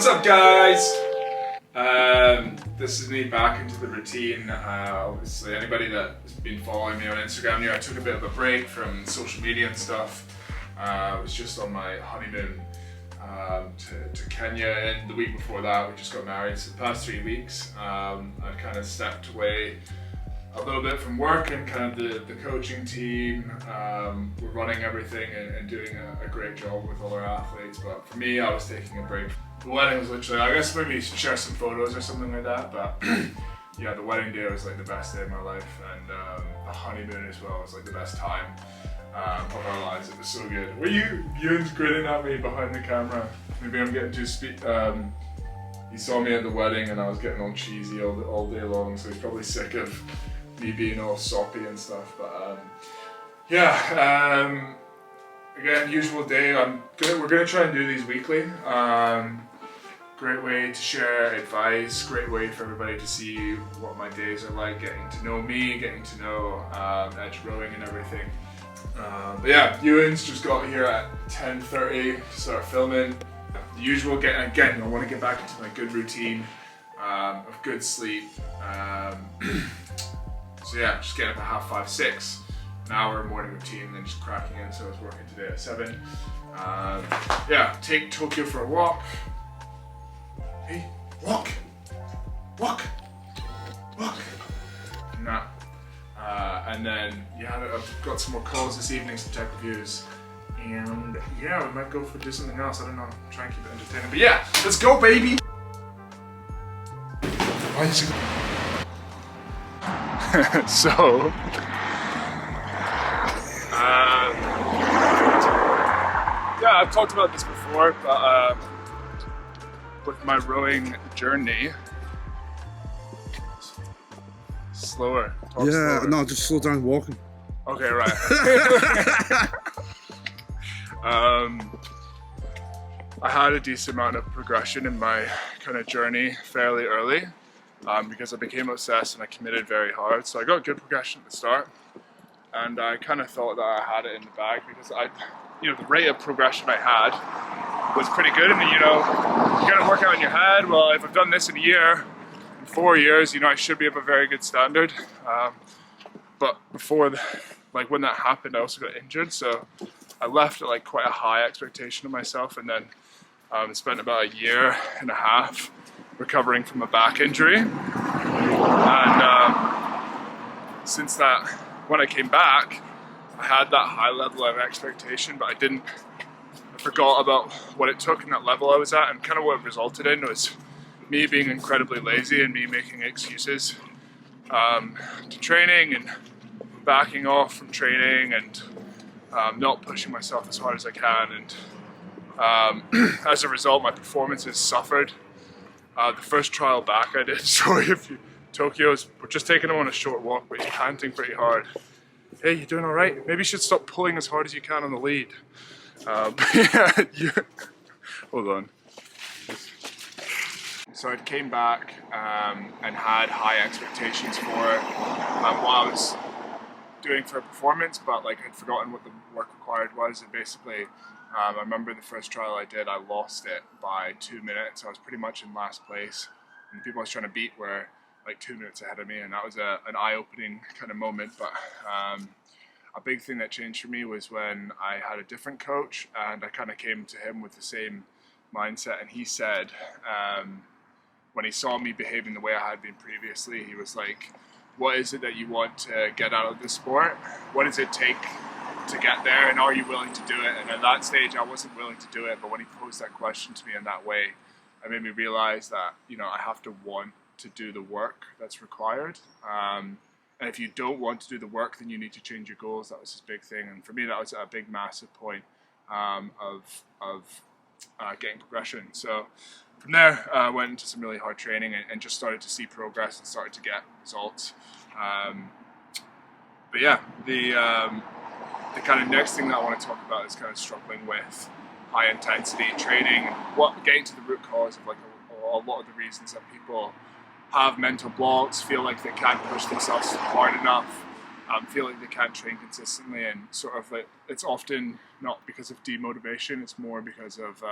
What's up, guys? This is me back into the routine. Obviously, anybody that's been following me on Instagram knew I took a bit of a break from social media and stuff. I was just on my honeymoon to Kenya, and the week before that we just got married. So the past 3 weeks I kind of stepped away a little bit from work and kind of the coaching team. We're running everything and doing a great job with all our athletes, but for me I was taking a break. The wedding was literally, I guess maybe share some photos or something like that, but yeah, the wedding day was like the best day of my life, and the honeymoon as well was like the best time of our lives. It was so good. Were Ewan's grinning at me behind the camera? Maybe I'm getting too he saw me at the wedding and I was getting all cheesy all day long, so he's probably sick of me being all soppy and stuff. But yeah, again, usual day. We're gonna try and do these weekly. Great way to share advice, great way for everybody to see what my days are like, getting to know me, getting to know edge rowing and everything. But yeah, Ewan's just got here at 10:30 to start filming. The usual, again, I want to get back into my good routine of good sleep. So yeah, just getting up at 5:30, 6. An hour morning routine, then just cracking in. So I was working today at 7. Yeah, take Tokyo for a walk. Hey, walk! Nah. And then, yeah, I've got some more calls this evening, some tech reviews. And yeah, we might do something else. I don't know. Try and keep it entertaining. But yeah, let's go, baby! So, yeah, I've talked about this before, but with my rowing journey, slower. Yeah, slower. No, just slow down walking. Okay, right. I had a decent amount of progression in my kind of journey fairly early because I became obsessed and I committed very hard. So I got good progression at the start, and I kind of thought that I had it in the bag because the rate of progression I had was pretty good. And you gotta work out in your head, well, if I've done this in a year, in 4 years, I should be of a very good standard. But before, when that happened, I also got injured, so I left at quite a high expectation of myself, and then spent about 1.5 years recovering from a back injury. And since that, when I came back, I had that high level of expectation, but I forgot about what it took and that level I was at, and kind of what it resulted in was me being incredibly lazy and me making excuses to training and backing off from training and not pushing myself as hard as I can, and as a result my performances suffered. The first trial back I did, sorry if we're just taking him on a short walk, but he's panting pretty hard. Hey, you doing alright? Maybe you should stop pulling as hard as you can on the lead. Hold on. So I came back and had high expectations for what I was doing for a performance, but I'd forgotten what the work required was. And basically, I remember the first trial I did, I lost it by 2 minutes. I was pretty much in last place, and the people I was trying to beat were 2 minutes ahead of me, and that was an eye-opening kind of moment. But a big thing that changed for me was when I had a different coach, and I kind of came to him with the same mindset, and he said, when he saw me behaving the way I had been previously, he was like, what is it that you want to get out of this sport? What does it take to get there, and are you willing to do it? And at that stage I wasn't willing to do it, but when he posed that question to me in that way, it made me realize that I have to want to do the work that's required, and if you don't want to do the work, then you need to change your goals. That was his big thing, and for me that was a big massive point of getting progression. So from there, I went into some really hard training and just started to see progress and started to get results. But yeah, the kind of next thing that I want to talk about is kind of struggling with high intensity training, and getting to the root cause of a lot of the reasons that people have mental blocks, feel like they can't push themselves hard enough, feel like they can't train consistently, and sort of it's often not because of demotivation, it's more because of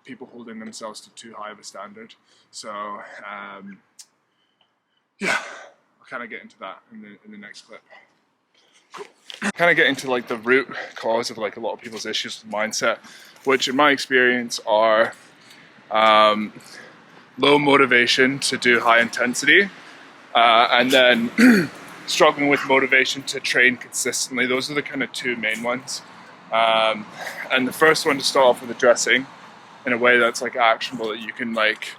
people holding themselves to too high of a standard. So yeah, I'll kind of get into that in the next clip. Kind of get into like the root cause of like a lot of people's issues with mindset, which in my experience are low motivation to do high intensity, and then struggling with motivation to train consistently. Those are the kind of two main ones. And the first one, to start off with addressing in a way that's like actionable, that you can like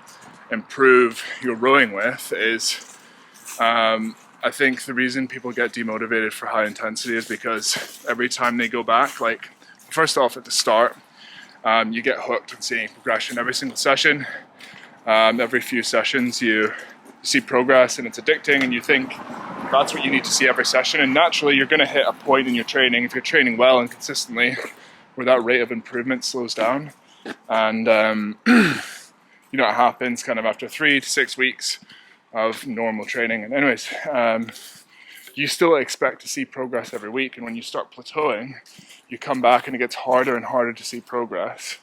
improve your rowing with, is I think the reason people get demotivated for high intensity is because every time they go back, like first off at the start, you get hooked on seeing progression every single session. Every few sessions you see progress and it's addicting, and you think that's what you need to see every session. And naturally you're going to hit a point in your training, if you're training well and consistently, where that rate of improvement slows down. And you know, it happens kind of after 3 to 6 weeks of normal training. And anyways, you still expect to see progress every week, and when you start plateauing, you come back and it gets harder and harder to see progress.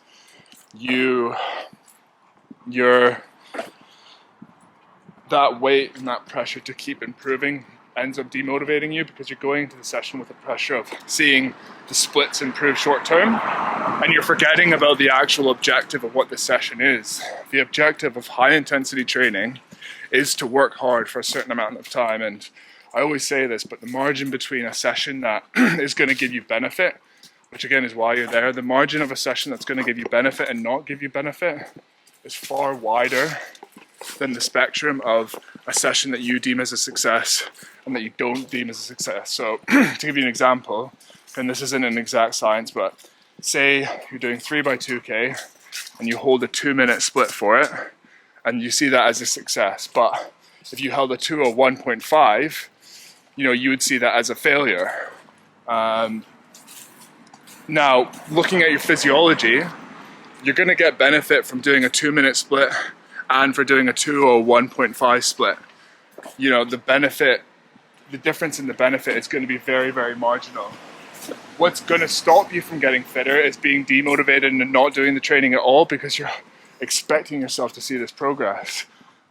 That weight and that pressure to keep improving ends up demotivating you, because you're going into the session with the pressure of seeing the splits improve short term, and you're forgetting about the actual objective of what the session is. The objective of high intensity training is to work hard for a certain amount of time. And I always say this, but the margin between a session that is going to give you benefit, which again is why you're there, the margin of a session that's going to give you benefit and not give you benefit is far wider than the spectrum of a session that you deem as a success and that you don't deem as a success. So to give you an example, and this isn't an exact science, but say you're doing 3x2K and you hold a 2-minute split for it, and you see that as a success. But if you held a 2 or 1.5, you know, you would see that as a failure. Now, looking at your physiology, you're going to get benefit from doing a 2-minute split and for doing a 2 or 1.5 split. You know, the difference in the benefit is going to be very, very marginal. What's going to stop you from getting fitter is being demotivated and not doing the training at all, because you're expecting yourself to see this progress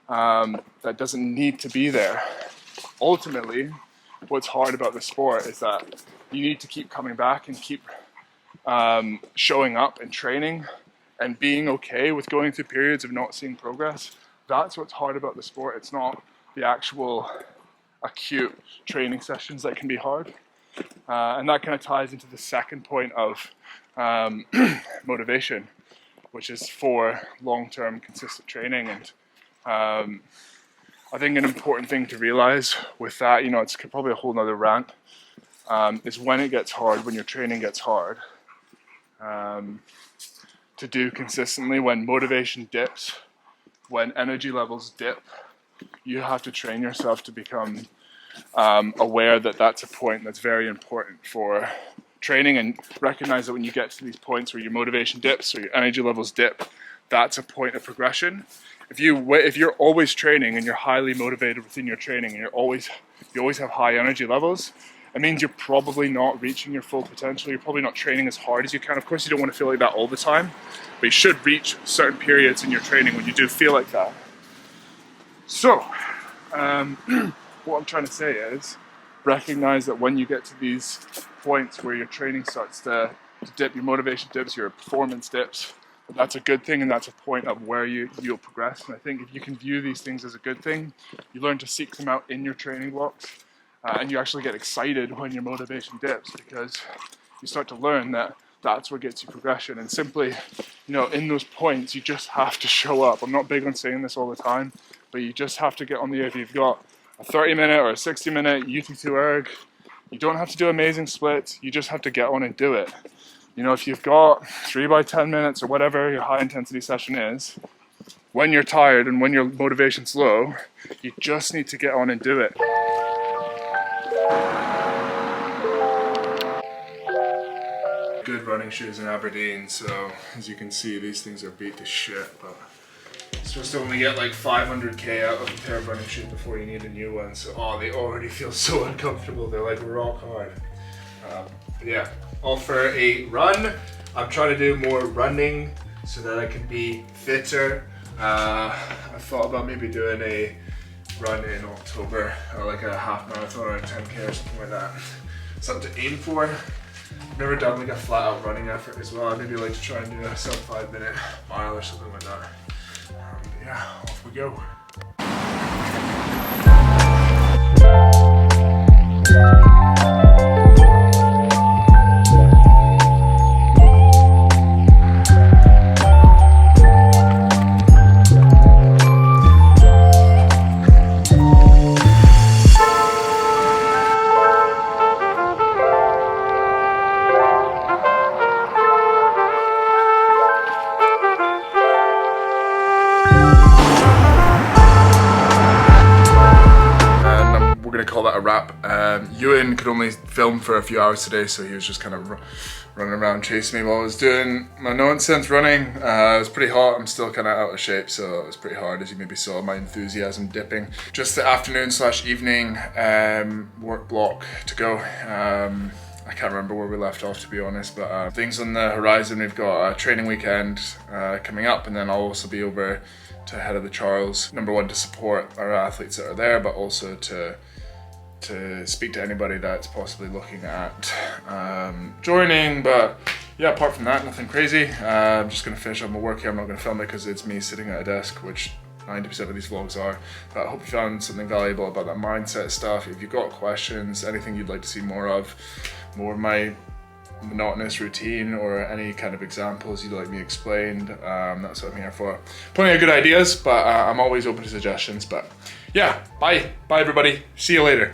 that doesn't need to be there. Ultimately, what's hard about the sport is that you need to keep coming back and keep showing up and training and being okay with going through periods of not seeing progress. That's what's hard about the sport. It's not the actual acute training sessions that can be hard. And that kind of ties into the second point of motivation, which is for long-term consistent training. And I think an important thing to realize with that, you know, it's probably a whole nother rant, is when it gets hard, when your training gets hard, to do consistently, when motivation dips, when energy levels dip, you have to train yourself to become aware that that's a point that's very important for training, and recognize that when you get to these points where your motivation dips or your energy levels dip, that's a point of progression. If you're always training and you're highly motivated within your training and you always have high energy levels, it means you're probably not reaching your full potential. You're probably not training as hard as you can. Of course, you don't want to feel like that all the time, but you should reach certain periods in your training when you do feel like that. So, what I'm trying to say is, recognize that when you get to these points where your training starts to dip, your motivation dips, your performance dips, that's a good thing, and that's a point of where you'll progress. And I think if you can view these things as a good thing, you learn to seek them out in your training blocks, and you actually get excited when your motivation dips, because you start to learn that that's what gets you progression. And simply, you know, in those points, you just have to show up. I'm not big on saying this all the time, but you just have to get on the if you've got a 30-minute or a 60-minute UT2 erg, you don't have to do amazing splits, you just have to get on and do it. You know, if you've got 3 by 10 minutes or whatever your high intensity session is, when you're tired and when your motivation's low, you just need to get on and do it. Good running shoes in Aberdeen, so as you can see, these things are beat to shit, but you're supposed to only get like 500k out of a pair of running shoes before you need a new one, so they already feel so uncomfortable, they're like rock hard. But yeah, all for a run. I'm trying to do more running so that I can be fitter. I thought about maybe doing a run in October, or like a half marathon or a 10K or something like that. Something to aim for. Never done like a flat out running effort as well. I'd maybe like to try and do a sub 5-minute mile or something like that. Yeah, off we go. Call that a wrap. Ewan could only film for a few hours today, so he was just kind of running around chasing me while I was doing my nonsense running. It was pretty hot. I'm still kind of out of shape, so it was pretty hard, as you maybe saw my enthusiasm dipping. Just the afternoon/evening work block to go. I can't remember where we left off, to be honest, but things on the horizon. We've got a training weekend coming up, and then I'll also be over to Head of the Charles. Number one, to support our athletes that are there, but also to speak to anybody that's possibly looking at joining. But yeah, apart from that, nothing crazy. I'm just gonna finish up my work here. I'm not gonna film it because it's me sitting at a desk, which 90% of these vlogs are. But I hope you found something valuable about that mindset stuff. If you've got questions, anything you'd like to see more of my monotonous routine, or any kind of examples you'd like me explained, that's what I'm here for. Plenty of good ideas, but I'm always open to suggestions. But yeah, bye everybody, see you later.